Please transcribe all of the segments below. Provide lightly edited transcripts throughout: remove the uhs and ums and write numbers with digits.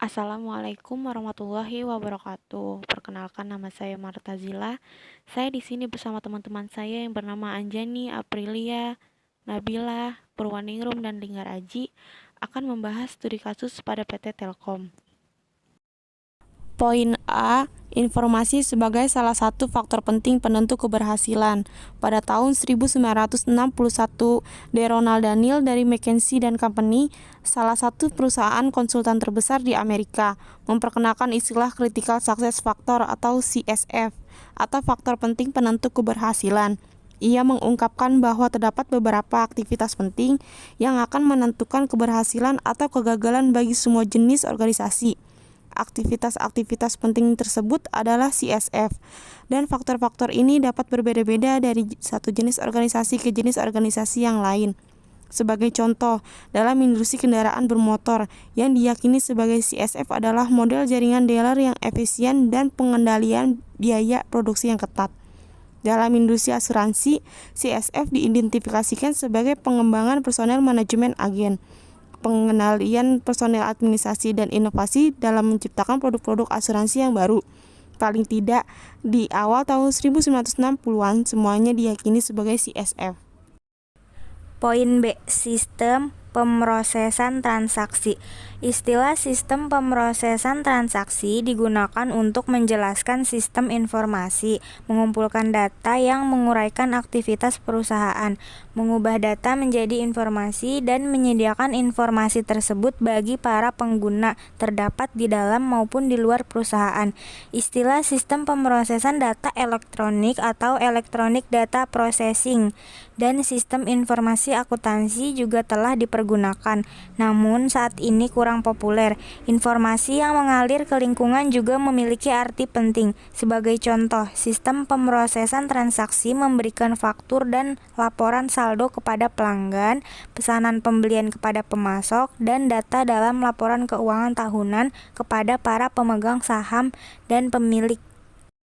Assalamualaikum warahmatullahi wabarakatuh. Perkenalkan, nama saya Martazila. Saya di sini bersama teman-teman saya yang bernama Anjani, Aprilia, Nabila, Purwaningrum, dan Linggar Aji akan membahas studi kasus pada PT Telkom. Poin A, informasi sebagai salah satu faktor penting penentu keberhasilan. Pada tahun 1961, D. Ronald Daniel dari McKinsey & Company, salah satu perusahaan konsultan terbesar di Amerika, memperkenalkan istilah Critical Success Factor atau CSF, atau faktor penting penentu keberhasilan. Ia mengungkapkan bahwa terdapat beberapa aktivitas penting yang akan menentukan keberhasilan atau kegagalan bagi semua jenis organisasi. Aktivitas-aktivitas penting tersebut adalah CSF, dan faktor-faktor ini dapat berbeda-beda dari satu jenis organisasi ke jenis organisasi yang lain. Sebagai contoh, dalam industri kendaraan bermotor, yang diyakini sebagai CSF adalah model jaringan dealer yang efisien dan pengendalian biaya produksi yang ketat. Dalam industri asuransi, CSF diidentifikasikan sebagai pengembangan personel manajemen agen, pengendalian personel administrasi, dan inovasi dalam menciptakan produk-produk asuransi yang baru. Paling tidak, di awal tahun 1960-an, semuanya diyakini sebagai CSF. Poin B. Sistem pemrosesan transaksi. Istilah sistem pemrosesan transaksi digunakan untuk menjelaskan sistem informasi, mengumpulkan data yang menguraikan aktivitas perusahaan, mengubah data menjadi informasi, dan menyediakan informasi tersebut bagi para pengguna, terdapat di dalam maupun di luar perusahaan. Istilah sistem pemrosesan data elektronik atau electronic data processing dan sistem informasi akuntansi juga telah dipergunakan, namun saat ini kurang populer. Informasi yang mengalir ke lingkungan juga memiliki arti penting. Sebagai contoh, sistem pemrosesan transaksi memberikan faktur dan laporan saldo kepada pelanggan, pesanan pembelian kepada pemasok, dan data dalam laporan keuangan tahunan kepada para pemegang saham dan pemilik.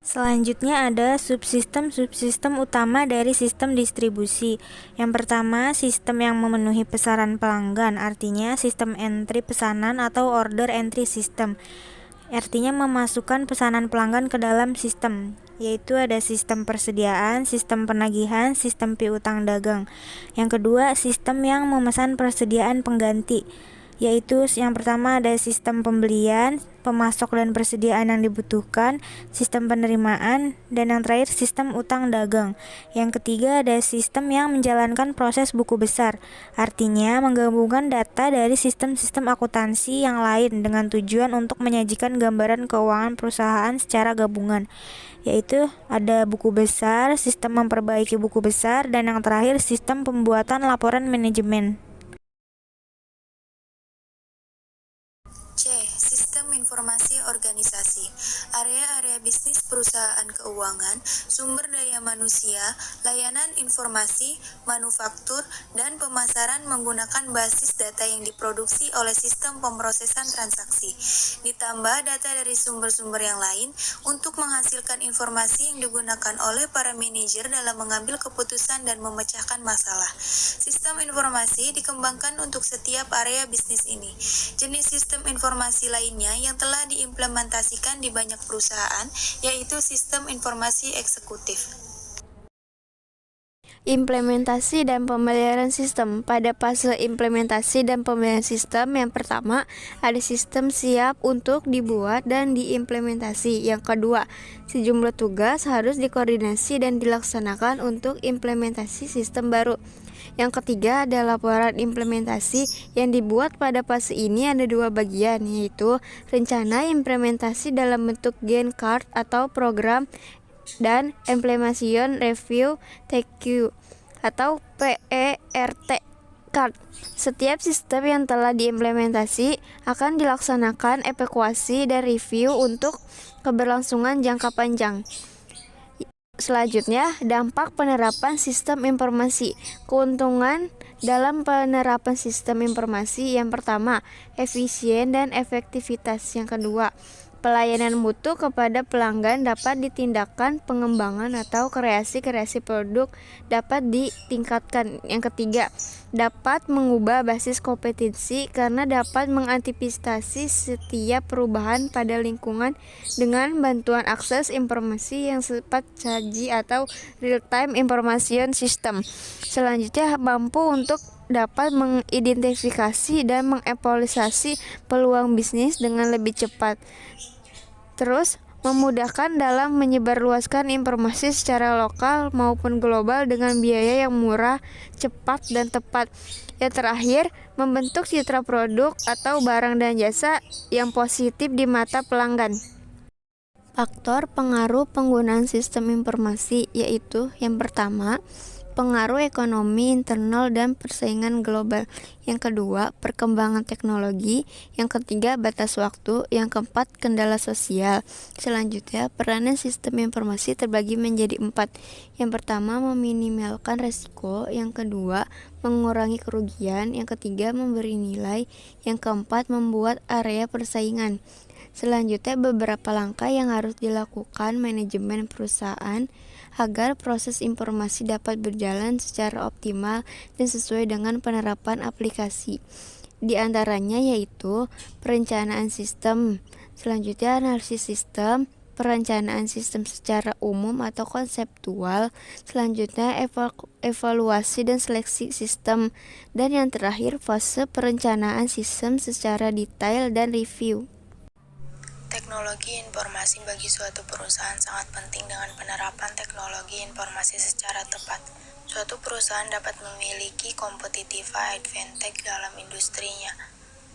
Selanjutnya ada subsistem-subsistem utama dari sistem distribusi. Yang pertama, sistem yang memenuhi pesanan pelanggan, artinya sistem entry pesanan atau order entry system. Artinya memasukkan pesanan pelanggan ke dalam sistem, yaitu ada sistem persediaan, sistem penagihan, sistem piutang dagang. Yang kedua, sistem yang memesan persediaan pengganti, yaitu yang pertama ada sistem pembelian, pemasok dan persediaan yang dibutuhkan, sistem penerimaan, dan yang terakhir sistem utang dagang. Yang ketiga ada sistem yang menjalankan proses buku besar, artinya menggabungkan data dari sistem-sistem akuntansi yang lain dengan tujuan untuk menyajikan gambaran keuangan perusahaan secara gabungan, yaitu ada buku besar, sistem memperbaiki buku besar, dan yang terakhir sistem pembuatan laporan manajemen. C. Sistem informasi organisasi. Area-area bisnis perusahaan keuangan, sumber daya manusia, layanan informasi, manufaktur, dan pemasaran menggunakan basis data yang diproduksi oleh sistem pemrosesan transaksi, ditambah data dari sumber-sumber yang lain untuk menghasilkan informasi yang digunakan oleh para manajer dalam mengambil keputusan dan memecahkan masalah. Sistem informasi dikembangkan untuk setiap area bisnis ini. Jenis sistem informasi lainnya yang telah diimplementasikan di banyak perusahaan yaitu sistem informasi eksekutif. Implementasi dan pemeliharaan sistem. Pada fase implementasi dan pemeliharaan sistem, yang pertama, ada sistem siap untuk dibuat dan diimplementasi. Yang kedua, sejumlah tugas harus dikoordinasi dan dilaksanakan untuk implementasi sistem baru. Yang ketiga, ada laporan implementasi. Yang dibuat pada fase ini ada dua bagian, yaitu rencana implementasi dalam bentuk Gantt chart atau program, dan Implementation Review TQ atau PERT card. Setiap sistem yang telah diimplementasi akan dilaksanakan evaluasi dan review untuk keberlangsungan jangka panjang. Selanjutnya, dampak penerapan sistem informasi. Keuntungan dalam penerapan sistem informasi: yang pertama, efisien dan efektivitas. Yang kedua, Pelayanan mutu kepada pelanggan dapat ditindakkan, pengembangan atau kreasi-kreasi produk dapat ditingkatkan. Yang ketiga, dapat mengubah basis kompetensi karena dapat mengantisipasi setiap perubahan pada lingkungan dengan bantuan akses informasi yang cepat saji atau real-time information system. Selanjutnya, mampu untuk dapat mengidentifikasi dan mengevaluasi peluang bisnis dengan lebih cepat. Terus, memudahkan dalam menyebarluaskan informasi secara lokal maupun global dengan biaya yang murah, cepat, dan tepat. Yang terakhir, membentuk citra produk atau barang dan jasa yang positif di mata pelanggan. Faktor pengaruh penggunaan sistem informasi yaitu yang pertama, pengaruh ekonomi internal dan persaingan global. Yang kedua, perkembangan teknologi. Yang ketiga, batas waktu. Yang keempat, kendala sosial. Selanjutnya, peranan sistem informasi terbagi menjadi 4. Yang pertama, meminimalkan resiko. Yang kedua, mengurangi kerugian. Yang ketiga, memberi nilai. Yang keempat, membuat area persaingan. Selanjutnya, beberapa langkah yang harus dilakukan manajemen perusahaan agar proses informasi dapat berjalan secara optimal dan sesuai dengan penerapan aplikasi. Di antaranya yaitu perencanaan sistem, selanjutnya analisis sistem, perencanaan sistem secara umum atau konseptual, selanjutnya evaluasi dan seleksi sistem, dan yang terakhir fase perencanaan sistem secara detail dan review. Teknologi informasi bagi suatu perusahaan sangat penting. Dengan penerapan teknologi informasi secara tepat, suatu perusahaan dapat memiliki competitive advantage dalam industrinya.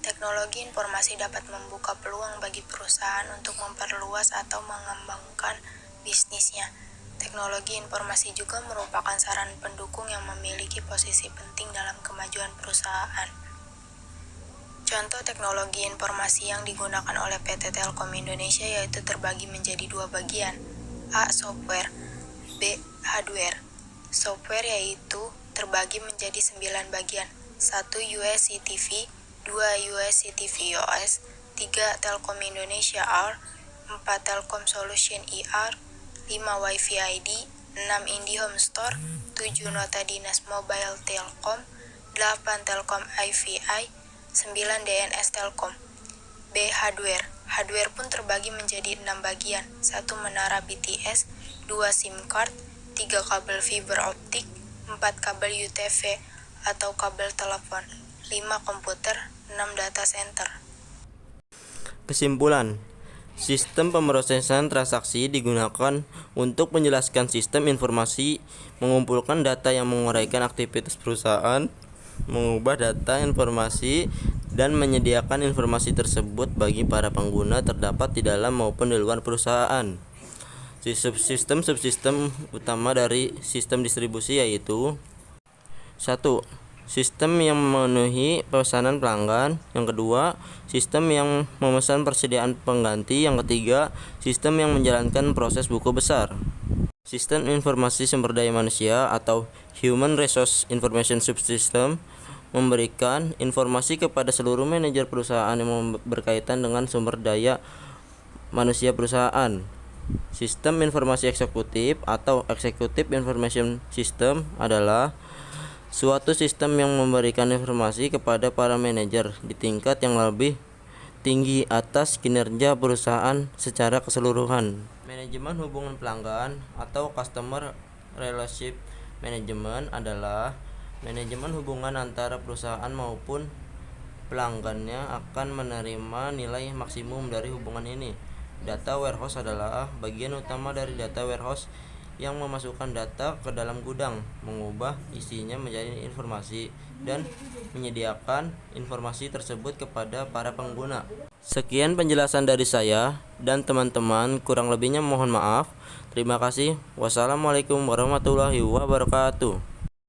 Teknologi informasi dapat membuka peluang bagi perusahaan untuk memperluas atau mengembangkan bisnisnya. Teknologi informasi juga merupakan sarana pendukung yang memiliki posisi penting dalam kemajuan perusahaan. Contoh teknologi informasi yang digunakan oleh PT Telkom Indonesia yaitu terbagi menjadi 2 bagian. A. Software. B. Hardware. Software yaitu terbagi menjadi 9 bagian. 1. USCTV, 2. USCTV OS, 3. Telkom Indonesia R, 4. Telkom Solution ER, 5. WiFi ID, 6. IndiHome Store, 7. Nota Dinas Mobile Telkom, 8. Telkom IVI, 9. DNS Telkom. B. Hardware. Hardware pun terbagi menjadi 6 bagian. 1. Menara BTS, 2. SIM card, 3. Kabel fiber optik, 4. Kabel UTV atau kabel telepon, 5. Komputer, 6. Data center. Kesimpulan, sistem pemrosesan transaksi digunakan untuk menjelaskan sistem informasi, mengumpulkan data yang menguraikan aktivitas perusahaan, mengubah data informasi, dan menyediakan informasi tersebut bagi para pengguna terdapat di dalam maupun di luar perusahaan. Sistem subsistem utama dari sistem distribusi yaitu 1. Sistem yang memenuhi pesanan pelanggan. Yang kedua, sistem yang memesan persediaan pengganti. Yang ketiga, sistem yang menjalankan proses buku besar. Sistem informasi sumber daya manusia atau Human Resource Information Subsystem memberikan informasi kepada seluruh manajer perusahaan yang berkaitan dengan sumber daya manusia perusahaan. Sistem informasi eksekutif atau Executive Information System adalah suatu sistem yang memberikan informasi kepada para manajer di tingkat yang lebih tinggi atas kinerja perusahaan secara keseluruhan. Manajemen hubungan pelanggan atau Customer Relationship Management adalah manajemen hubungan antara perusahaan maupun pelanggannya akan menerima nilai maksimum dari hubungan ini. Data warehouse adalah bagian utama dari data warehouse yang memasukkan data ke dalam gudang, mengubah isinya menjadi informasi, dan menyediakan informasi tersebut kepada para pengguna. Sekian penjelasan dari saya dan teman-teman, kurang lebihnya mohon maaf. Terima kasih. Wassalamualaikum warahmatullahi wabarakatuh.